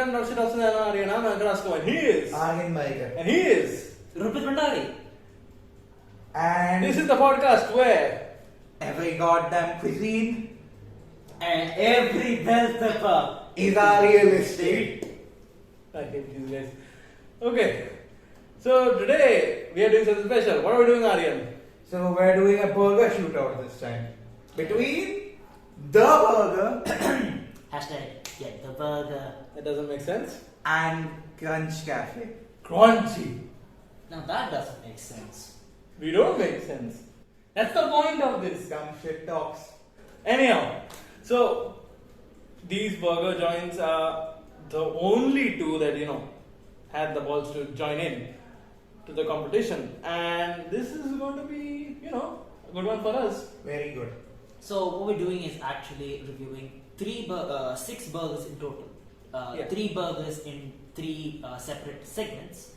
welcome to Aryan. I'm Ankur Asko and he is Aryan Maikar. and he is Rupit Bhandari. And this is the podcast where every goddamn cuisine And every bell pepper. is our real estate. I hate these guys. Okay, so today we are doing something special. What are we doing, Aryan? So we're doing a burger shootout this time. Between the burger Hashtag get the burger. That doesn't make sense. and Crunch Cafe. Crunchy. Now that doesn't make sense. We don't make sense. That's the point of this. Some shit talks. Anyhow, so these burger joints are the only two that had the balls to join in to the competition, and this is going to be a good one for us. Very good. So what we're doing is actually reviewing 6 burgers in total. Yeah. 3 burgers in 3 separate segments.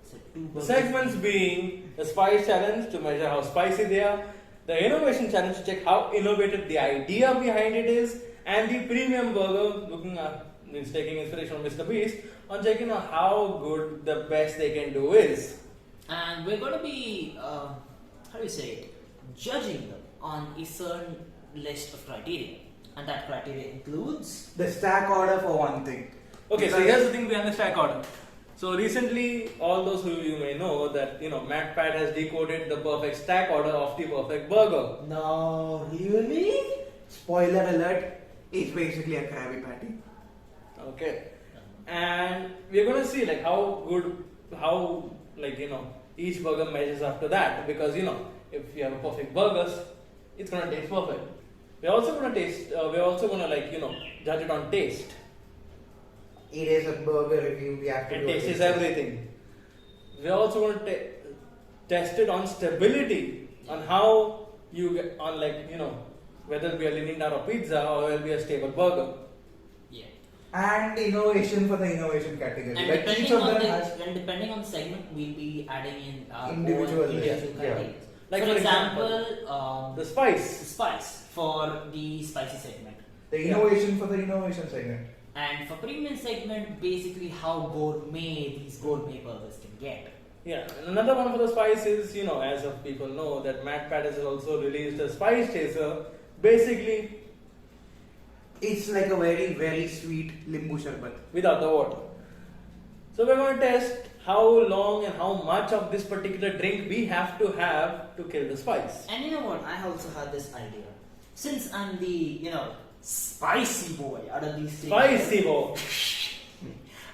So 2 The burgers. segments being the spice challenge to measure how spicy they are, the innovation challenge to check how innovative the idea behind it is, and the premium burger taking inspiration from Mr. Beast on checking out how good the best they can do is. And we're going to be, how do you say it, judging them on a certain list of criteria. And that criteria includes... The stack order for one thing. Okay, so Because- here's the thing behind the stack order. So recently, all those who you may know that MatPat has decoded the perfect stack order of the perfect burger. No, really? Spoiler alert, it's basically a Krabby Patty. Okay, and we're gonna see each burger measures after that, because if you have a perfect burgers, it's gonna taste perfect. We're also gonna judge it on taste. It is a burger review. We have to And do taste it. is everything. We're also going to test it on stability, on how you get on whether we are leaning down a pizza or will be a stable burger. Yeah. And innovation for the innovation category. And Like each depending of on them the has depending on the segment, we'll be adding in Individual own list, individual yeah. criteria. Like for for example, The the spice. spice for the spicy segment, the innovation for the innovation segment. and for premium segment, basically how gourmet these gourmet burgers can get. Yeah, and another one for the spice is, as of people know, that MatPat has also released a spice chaser. Basically, It's like a very, very sweet limbu sharbat. without the water. So we're going to test how long and how much of this particular drink we have to kill the spice. And you know what? I also had this idea. Since I'm the spicy boy out of these 3. Spicy boy.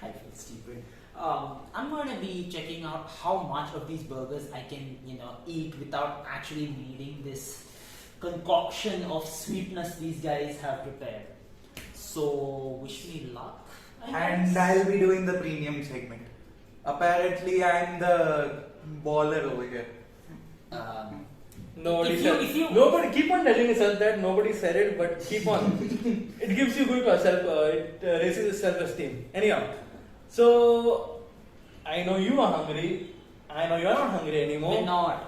I feel stupid. I'm going to be checking out how much of these burgers I can, eat without actually needing this concoction of sweetness these guys have prepared. So, wish me luck. I And guess. I'll be doing the premium segment. Apparently, I'm the baller over here. Nobody If said. you- Nobody keep on telling yourself that nobody said it, but keep on. It gives you good self. It raises self-esteem. Anyhow, so I know you are hungry. I know you are not hungry anymore.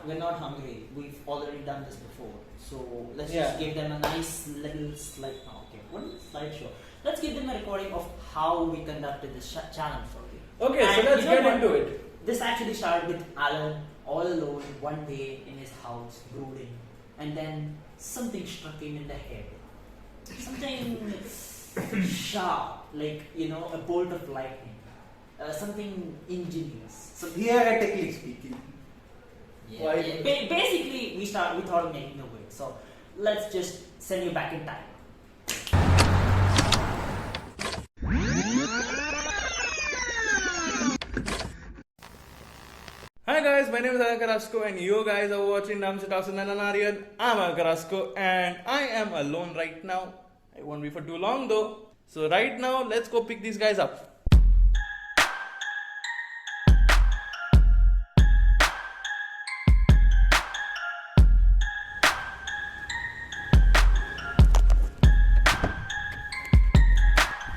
We're not hungry. We've already done this before. So let's Yeah. just give them a nice little slide. Okay, what is a slideshow? Let's give them a recording of how we conducted this challenge for you. Okay, so And let's you know get what? into it. This actually started with Alan all alone one day in his house brooding, and then something struck him in the head. Something sharp, like a bolt of lightning. Something ingenious. Theoretically speaking. Yeah, Why- yeah. Basically, we thought of making a way. So let's just send you back in time. Hi guys, my name is Ankur Asko and you guys are watching Namse Tausan and Aryan. I'm Ankur Asko and I am alone right now. I won't be for too long though. So right now, let's go pick these guys up.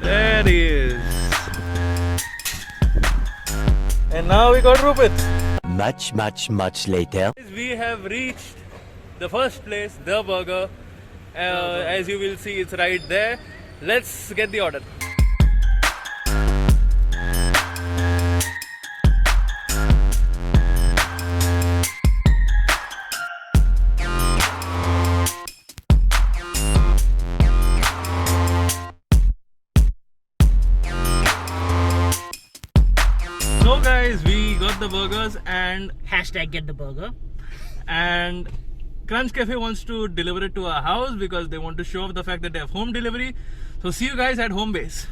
There he is. And now we got Rupit. Much later. We have reached the first place, the burger. As you will see, it's right there. Let's get the order. guys, we got the burgers and #get the burger. Crunch Cafe wants to deliver it to our house because they want to show off the fact that they have home delivery. So see you guys at home base.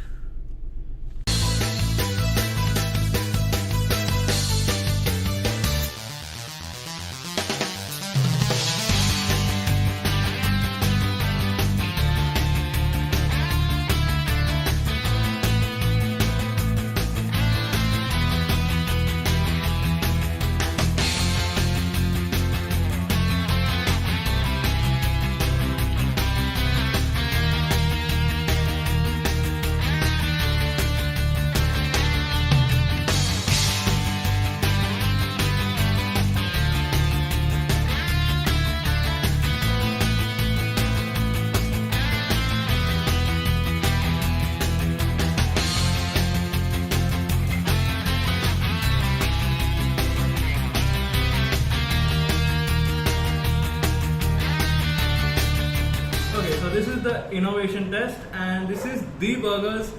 Okay, so this is the innovation test, and this is the burgers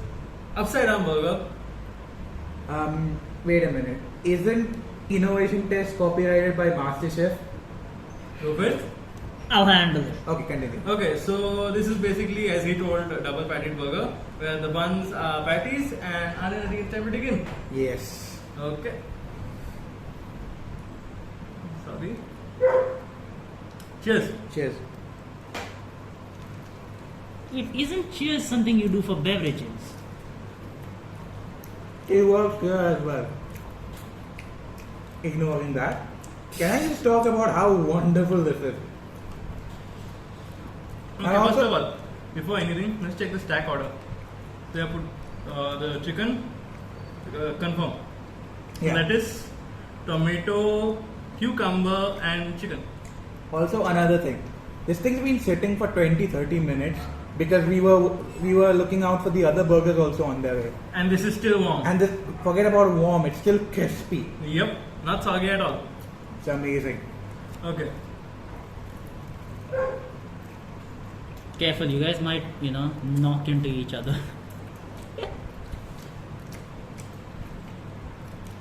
upside down burger. Wait a minute. Isn't innovation test copyrighted by MasterChef? Prove it. I'll handle it. Okay, continue. Okay, so this is basically, as he told, a double patty burger where the buns are patties, and I think it's time to dig in. Yes. Okay. Sorry. Cheers. Cheers. It isn't cheers something you do for beverages. It works here as well. Ignoring that, can I just talk about how wonderful this is? Okay, And also- first of all, before anything, let's check the stack order. They have put the chicken, confirm. Yeah. Lettuce, tomato, cucumber, and chicken. Also, another thing. This thing's been sitting for 20-30 minutes because we were looking out for the other burgers also on their way. And this is still warm. And this, forget about warm, it's still crispy. Yep, not soggy at all. It's amazing. Okay. Careful, you guys might, knock into each other.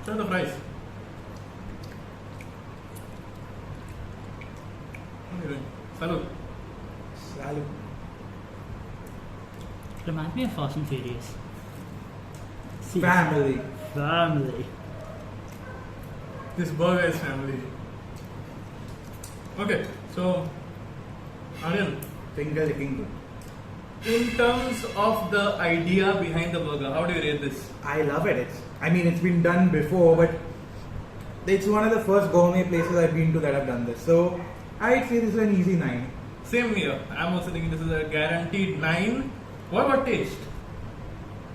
So the fries. Okay, salud. Salud. Reminds me of Fast and Furious. Family. Family. This burger is family. Okay, so Aryan, Finger licking good. in terms of the idea behind the burger, how do you rate this? I love it. It's been done before, but it's one of the first gourmet places I've been to that have done this. So I'd say this is an easy 9. Same here. I'm also thinking this is a guaranteed 9. What about taste?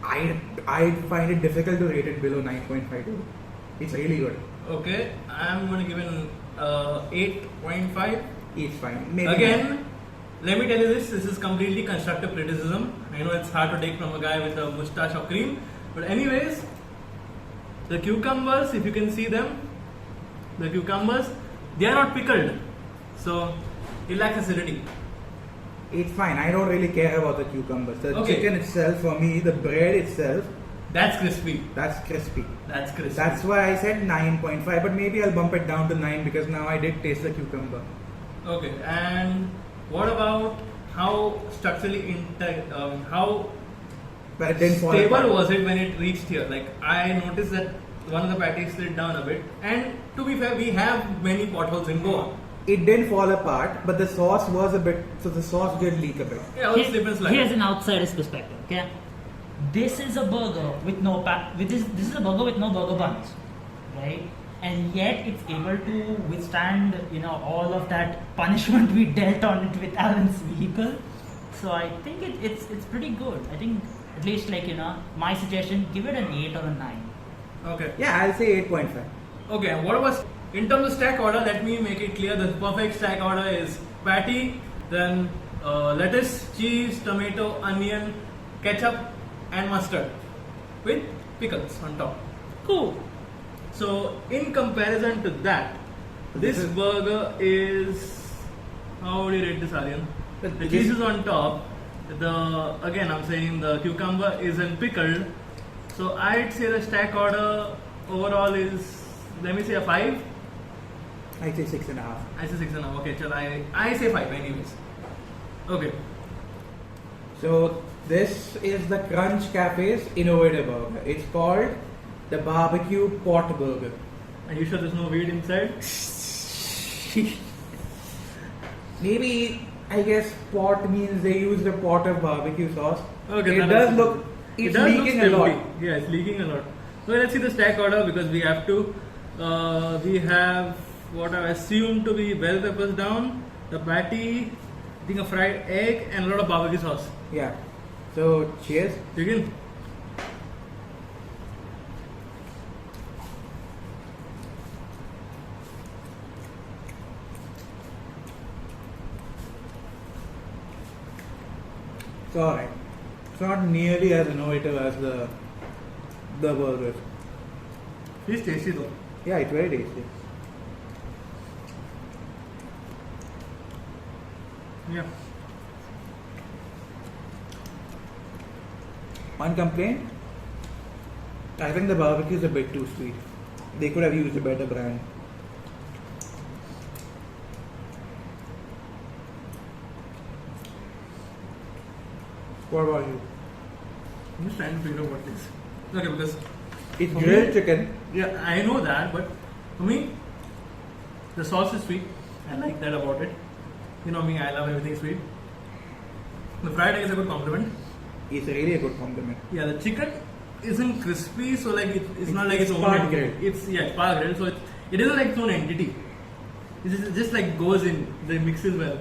I find it difficult to rate it below 9.52. It's really good. Okay, I'm going to give it 8.5. It's fine. Maybe Again, let me tell you this is completely constructive criticism. I know it's hard to take from a guy with a mustache or cream. But anyways, the cucumbers, if you can see them, the cucumbers, they are not pickled. So, it lacks acidity. it's fine. I don't really care about the cucumbers. The Okay. chicken itself, for me, the bread itself, That's crispy. that's crispy. That's crispy. That's why I said 9.5, but maybe I'll bump it down to 9 because now I did taste the cucumber. Okay, and what about how structurally how But it didn't fall stable apart. was it when it reached here? Like I noticed that one of the patties slid down a bit, and to be fair, we have many potholes in Goa. It didn't fall apart, but the sauce was a bit, so the sauce did leak a bit. Yeah, all slip and slide. Here's an outsider's perspective, okay? This is a burger with no this is a burger with no burger buns, right? And yet it's able to withstand, all of that punishment we dealt on it with Alan's vehicle. So I think it's pretty good. I think at least my suggestion, give it an 8 or a 9. Okay. Yeah, I'll say 8.5. Okay, and what was in terms of stack order? Let me make it clear. The perfect stack order is patty, then lettuce, cheese, tomato, onion, ketchup, and mustard with pickles on top. Cool. So, in comparison to that, this This is- burger is. How would you rate this, Aryan? The This- cheese is on top. I'm saying the cucumber isn't pickled. So, I'd say the stack order overall is, let me say a 5. I say 6.5. I say 6.5. Okay, chal, I say 5 anyways. Okay. So this is the Crunch Cafe's innovative burger. It's called the Barbecue Pot Burger. Are you sure there's no weed inside? Maybe, I guess pot means they use a pot of barbecue sauce. Okay, It does look, it's leaking a lot. Yeah, it's leaking a lot. So let's see the stack order because we have to. We have what I assume to be bell peppers down, the patty, I think a fried egg, and a lot of barbecue sauce. Yeah. So cheers. Begin. It's alright. It's not nearly as innovative as the burgers. It's tasty though. Yeah, it's very tasty. Yeah. One complaint, I think the barbecue is a bit too sweet. They could have used a better brand. What about you? I'm just trying to figure out what this. Okay, because It's For grilled me- chicken. yeah, I know that, but for me, the sauce is sweet. I like that about it. You know me, I love everything sweet. The fried egg is a good compliment. It's really a good compliment. Yeah, the chicken isn't crispy, so like it's not like It's its own part entity. grilled. It's part grilled, so it isn't like its own entity. It just like goes in, they mixes well.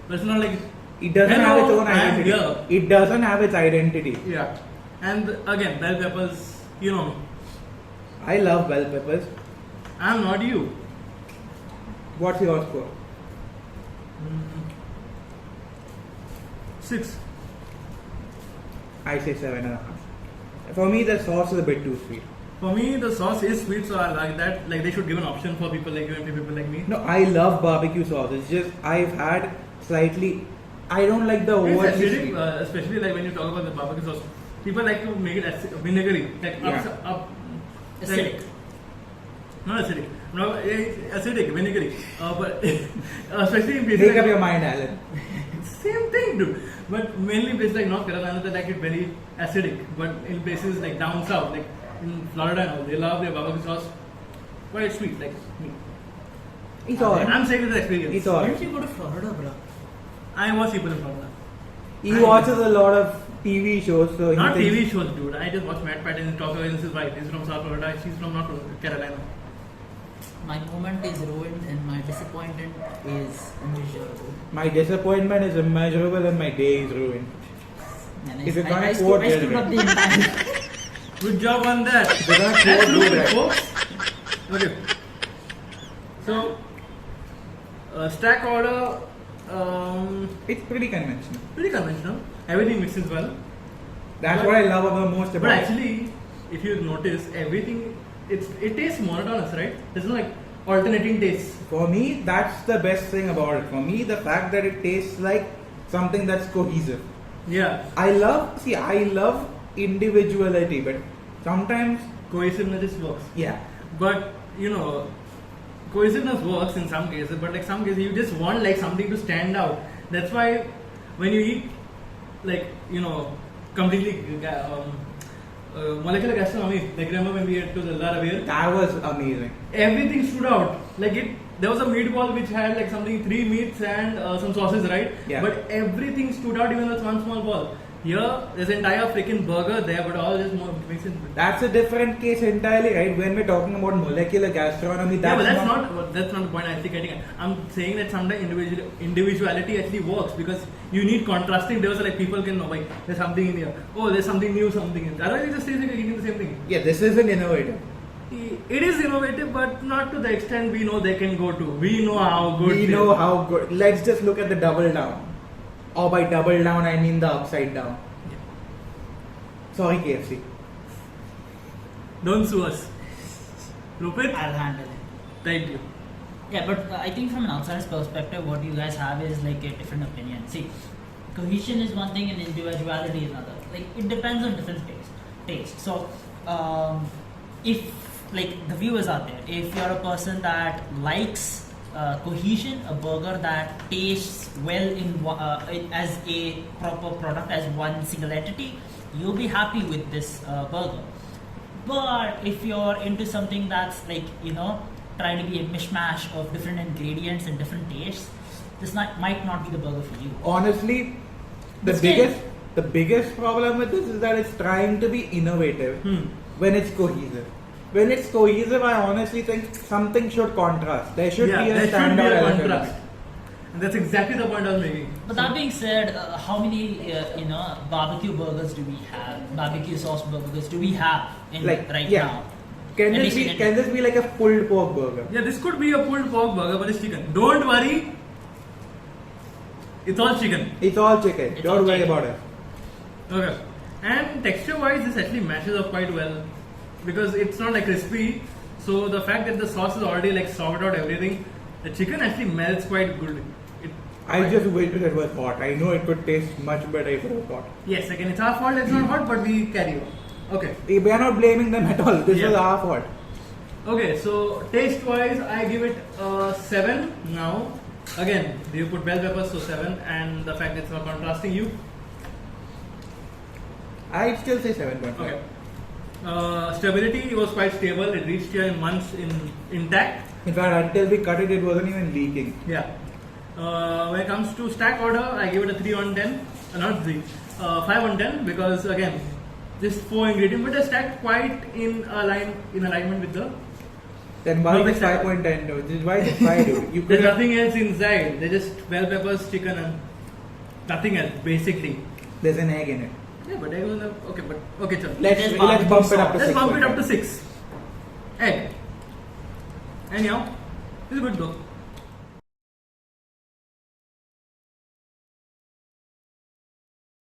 But it's not like It doesn't Hello, have its own I am identity. here. It doesn't have its identity. yeah. And again, bell peppers, you know me. I love bell peppers. I'm not you. What's your score? 6. I say 7.5. For me, the sauce is a bit too sweet. For me, the sauce is sweet, so I like that. Like they should give an option for people like you and people like me. No, I love barbecue sauce. It's just I've had slightly. I don't like the It's overly acidic, sweet. especially like when you talk about the barbecue sauce. People like to make it vinegary, like Yeah. up, Acidic. like- not acidic. No, acidic, vinegary. But especially in places Make like up your mind, Alan. same thing, dude. But mainly in places like North Carolina, they like it very acidic. But in places like down south, like in Florida and all, they love their barbecue sauce quite sweet, like me. It's alright. I'm saying this experience. It's Why alright. don't you go to Florida, bro? I watch people in Florida. He watches a lot of TV shows, so he Not thinks, TV shows, dude. I just watch Matt Patton and talk about his wife. He's from South Florida. She's from North Carolina. My moment is ruined and my disappointment is immeasurable. My disappointment is immeasurable and my day is ruined. And If you're I gonna stood- quote I stood David. up the entire. Good job on that. They're gonna That's quote rude, David. folks. Okay. So, stack order, It's pretty conventional. pretty conventional. Everything mixes well. That's But- what I love about most But about it. actually, if you notice, everything it tastes monotonous, right? There's no like alternating tastes. For me, that's the best thing about it. For me, the fact that it tastes like something that's cohesive. Yeah, I love individuality, but sometimes, cohesiveness just works. yeah, But you know, cohesiveness works in some cases, but like some cases you just want like something to stand out. That's why when you eat like completely molecular gastronomy, like remember when we ate to the Laravir, that was amazing. everything stood out. Like there was a meatball which had like something 3 meats and some sauces, right? Yeah. But everything stood out, even with one small ball. Here, there's an entire freaking burger there, but all just more mixed in. That's a different case entirely, right? When we're talking about molecular gastronomy, Yeah, that's, but that's not the point I'm getting at. I'm saying that sometimes individuality actually works because you need contrasting. There was like people can know like there's something in here. Oh, there's something new, something in. Otherwise, it just tastes like you're eating the same thing. Yeah, this isn't innovative. It is innovative, but not to the extent we know they can go to. We know how good. We they know are. how good. Let's just look at the double down. Or by double down, I mean the upside down. Sorry, KFC. Don't sue us. Rupit, I'll handle it. thank you. Yeah, but I think from an outsider's perspective, what you guys have is like a different opinion. See, cohesion is one thing and individuality is another. Like it depends on different taste. So, if like the viewers out there, if you're a person that likes cohesion, a burger that tastes well as a proper product, as one single entity, you'll be happy with this burger. But if you're into something that's like, trying to be a mishmash of different ingredients and different tastes, this might not be the burger for you. Honestly, the biggest problem with this is that it's trying to be innovative when it's cohesive. When it's cohesive, I honestly think something should contrast. There should be a standout element. contrast. And that's exactly the point I was making. But that being said, how many barbecue burgers do we have? Barbecue sauce burgers do we have now? Can this be like a pulled pork burger? Yeah, this could be a pulled pork burger, but it's chicken. Don't worry, it's all chicken. It's all chicken. It's Don't all worry chicken. about it. Okay. And texture-wise, this actually matches up quite well because it's not like crispy. So the fact that the sauce is already like soaked out everything, the chicken actually melts quite good. I just wish it was hot. I know it could taste much better if it was hot. Yes, again, it's our fault. It's not hot, but we carry on. Okay. We are not blaming them at all. This Yeah. was our fault. Okay, so taste-wise, I give it 7 now. Again, you put bell peppers, so 7, and the fact that it's not contrasting you. I'd still say 7.5. Okay. Stability was quite stable. It reached here in months intact. In fact, until we cut it, it wasn't even leaking. Yeah. When it comes to stack order, I give it a 3 on 10. Not 3. 5 on 10 because again, just 4 ingredients, but they're stacked quite in alignment with the. Then why No, is but- 5.10? Why is it 5? You There's could have, nothing else inside. They're just bell peppers, chicken, and nothing else basically. there's an egg in it. Yeah, but egg was okay, but okay, chal. Let's There's bump it up to Let's 6. bump it up to 6. Egg. Anyhow, it's good though.